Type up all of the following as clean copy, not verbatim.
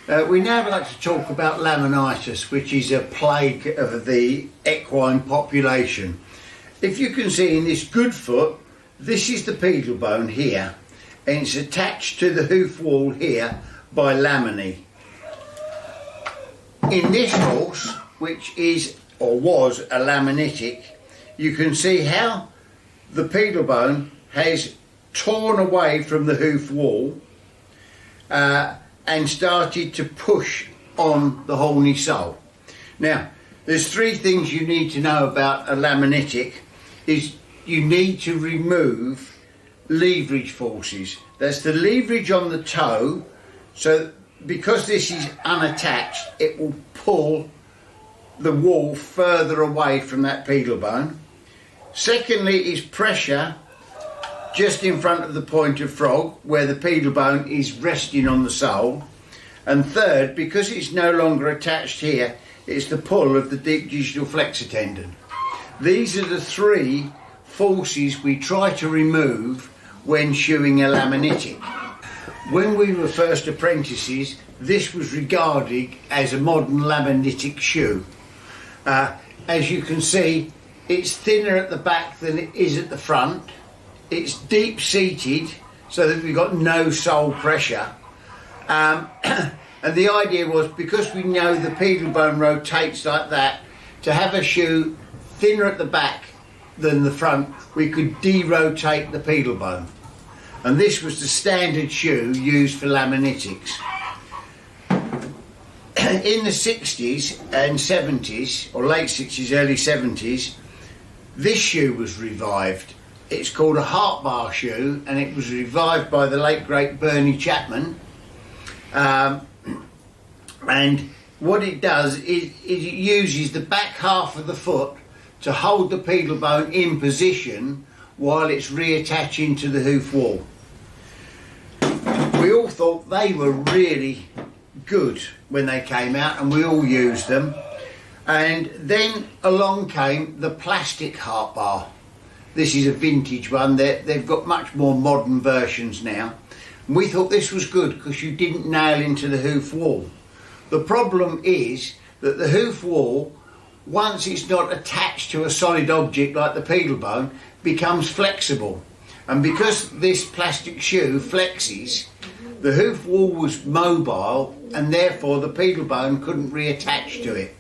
We now like to talk about laminitis, which is a plague of the equine population. If you can see in this good foot, this is the pedal bone here, and it's attached to the hoof wall here by laminae. In this horse, which is or was a laminitic, you can see how the pedal bone has torn away from the hoof wall and started to push on the horny sole. Now, there's three things you need to know about a laminitic. Is you need to remove leverage forces. That's the leverage on the toe, so because this is unattached, it will pull the wall further away from that pedal bone. Secondly is pressure just in front of the point of frog where the pedal bone is resting on the sole. And third, because it's no longer attached here, it's the pull of the deep digital flexor tendon. These are the three forces we try to remove when shoeing a laminitic. When we were first apprentices, this was regarded as a modern laminitic shoe. As you can see, it's thinner at the back than it is at the front. It's deep seated so that we've got no sole pressure. And the idea was, because we know the pedal bone rotates like that, to have a shoe thinner at the back than the front, we could de-rotate the pedal bone. And this was the standard shoe used for laminitics. In the 60s and 70s, or late 60s, early 70s, this shoe was revived. It's called a heart bar shoe, and it was revived by the late great Bernie Chapman. And what it does is it uses the back half of the foot to hold the pedal bone in position while it's reattaching to the hoof wall. We all thought they were really good when they came out, and we all used them. And then along came the plastic heart bar. This is a vintage one. They've got much more modern versions now. And we thought this was good because you didn't nail into the hoof wall. The problem is that the hoof wall, once it's not attached to a solid object like the pedal bone, becomes flexible. And because this plastic shoe flexes, the hoof wall was mobile, and therefore the pedal bone couldn't reattach to it.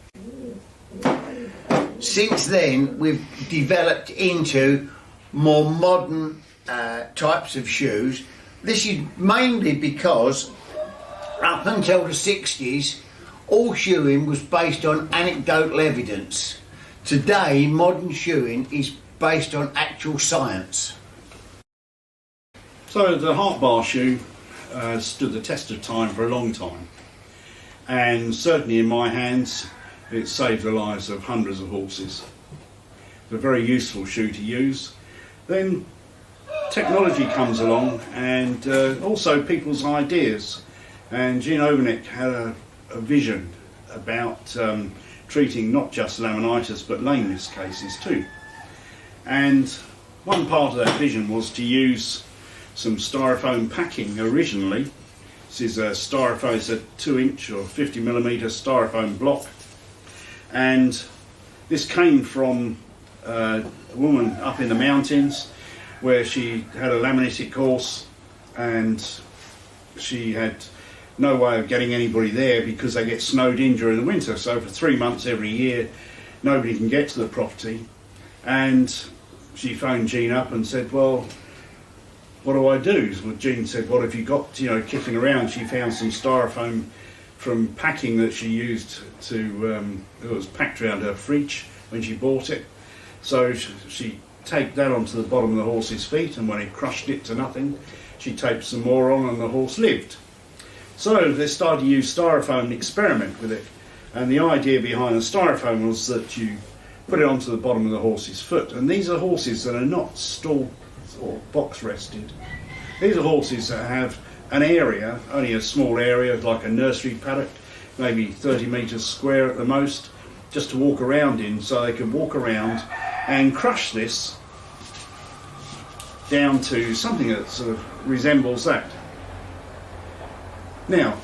Since then, we've developed into more modern types of shoes. This is mainly because up until the 60s, all shoeing was based on anecdotal evidence. Today, modern shoeing is based on actual science. So the heart bar shoe stood the test of time for a long time, and certainly in my hands it saved the lives of hundreds of horses. It's a very useful shoe to use. Then technology comes along, and also people's ideas, and Gene Overnick had a vision about treating not just laminitis but lameness cases too. And one part of that vision was to use some styrofoam packing originally. This is a styrofoam, it's a 2-inch or 50mm styrofoam block, and this came from a woman up in the mountains where she had a laminitic horse, and she had no way of getting anybody there because they get snowed in during the winter. So for 3 months every year nobody can get to the property, and she phoned Gene up and said, well, what do I do? Well, Gene said, what have you got, kicking around? She found some styrofoam from packing that she used to, it was packed around her fridge when she bought it. So she taped that onto the bottom of the horse's feet, and when he crushed it to nothing, she taped some more on, and the horse lived. So they started to use styrofoam and experiment with it. And the idea behind the styrofoam was that you put it onto the bottom of the horse's foot. And these are horses that are not stall or box rested. These are horses that have an area, only a small area, like a nursery paddock, maybe 30 metres square at the most, just to walk around in, so they can walk around and crush this down to something that sort of resembles that. Now,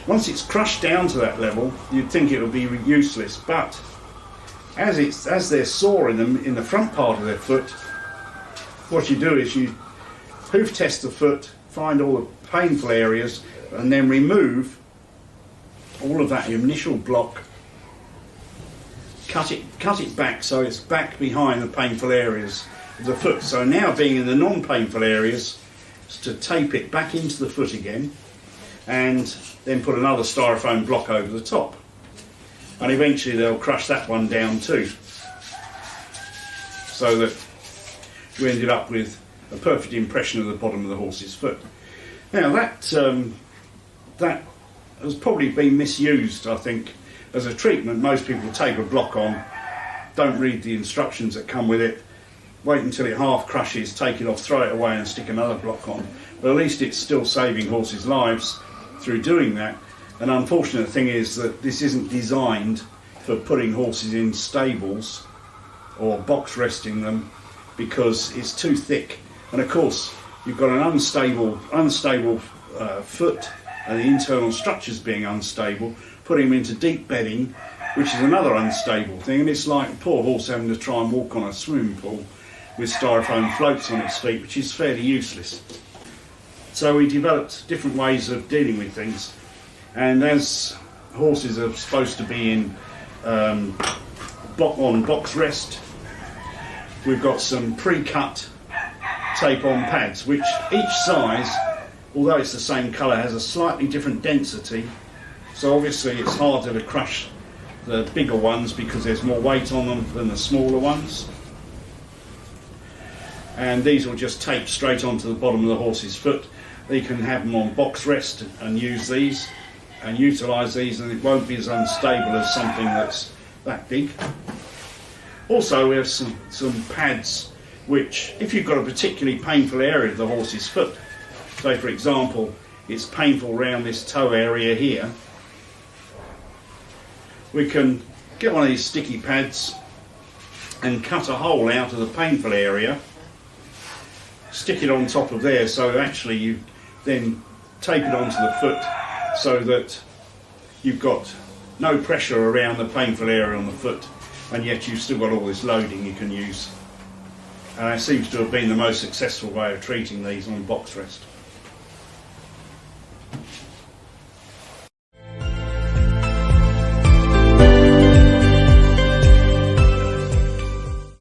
Once it's crushed down to that level, you'd think it would be useless, but as they're sore in the front part of their foot, what you do is you hoof test the foot, find all the painful areas, and then remove all of that initial block, cut it back so it's back behind the painful areas of the foot. So now, being in the non-painful areas, is to tape it back into the foot again, and then put another styrofoam block over the top, and eventually they'll crush that one down too, so that we ended up with a perfect impression of the bottom of the horse's foot. Now that has probably been misused, I think, as a treatment. Most people tape a block on, don't read the instructions that come with it, wait until it half crushes, take it off, throw it away and stick another block on. But at least it's still saving horses' lives through doing that. An unfortunate thing is that this isn't designed for putting horses in stables or box resting them, because it's too thick. And of course, you've got an unstable foot, and the internal structures being unstable, putting them into deep bedding, which is another unstable thing. And it's like a poor horse having to try and walk on a swimming pool with styrofoam floats on its feet, which is fairly useless. So we developed different ways of dealing with things, and as horses are supposed to be in on box rest, we've got some pre-cut tape-on pads, which each size, although it's the same colour, has a slightly different density. So obviously it's harder to crush the bigger ones because there's more weight on them than the smaller ones. And these will just tape straight onto the bottom of the horse's foot. They can have them on box rest and use these and utilise these, and it won't be as unstable as something that's that big. Also, we have some pads which, if you've got a particularly painful area of the horse's foot, say for example it's painful around this toe area here, we can get one of these sticky pads and cut a hole out of the painful area, stick it on top of there, so actually you then tape it onto the foot so that you've got no pressure around the painful area on the foot, and yet you've still got all this loading you can use. And it seems to have been the most successful way of treating these on box rest.